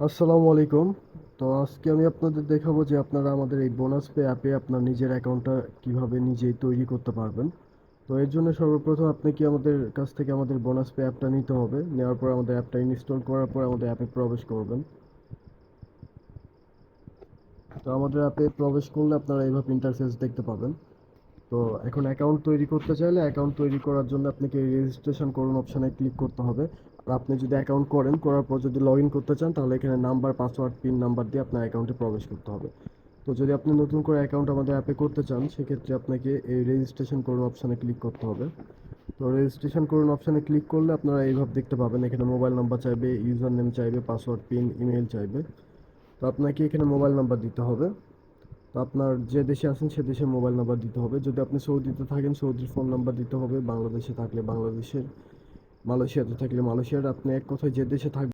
আসসালামু আলাইকুম। তো আজকে আমি আপনাদের দেখাবো যে আপনারা আমাদের এই বোনাস পে অ্যাপে আপনার নিজের অ্যাকাউন্টটা কিভাবে নিজেই তৈরি করতে পারবেন। তো এর জন্য সর্বপ্রথম আপনাকে আমাদের কাছ থেকে আমাদের বোনাস পে অ্যাপটা নিতে হবে। নেওয়ার পর আমাদের অ্যাপটা ইনস্টল করার পর আমাদের অ্যাপে প্রবেশ করবেন। তো আমাদের অ্যাপে প্রবেশ করলে আপনারা এইভাবে ইন্টারফেস দেখতে পাবেন। তো এখন অ্যাকাউন্ট তৈরি করতে চাইলে অ্যাকাউন্ট তৈরি করার জন্য আপনাকে রেজিস্ট্রেশন করুন অপশানে ক্লিক করতে হবে। আর আপনি যদি অ্যাকাউন্ট করেন, করার পর যদি লগ ইন করতে চান তাহলে এখানে নাম্বার, পাসওয়ার্ড, পিন নাম্বার দিয়ে আপনার অ্যাকাউন্টে প্রবেশ করতে হবে। তো যদি আপনি নতুন করে অ্যাকাউন্ট আমাদের অ্যাপে করতে চান সেক্ষেত্রে আপনাকে এই রেজিস্ট্রেশন করুন অপশানে ক্লিক করতে হবে। তো রেজিস্ট্রেশন করুন অপশানে ক্লিক করলে আপনারা এইভাবে দেখতে পাবেন, এখানে মোবাইল নাম্বার চাইবে, ইউজার নেম চাইবে, পাসওয়ার্ড, পিন, ইমেল চাইবে। তো আপনাকে এখানে মোবাইল নাম্বার দিতে হবে। তো আপনার যে দেশে আছেন সে দেশের মোবাইল নাম্বার দিতে হবে। যদি আপনি সৌদিতে থাকেন সৌদির ফোন নাম্বার দিতে হবে, বাংলাদেশে থাকলে বাংলাদেশের, মালয়েশিয়াতে থাকলে মালয়েশিয়ার, আপনি এক কথায় যে দেশে থাকবেন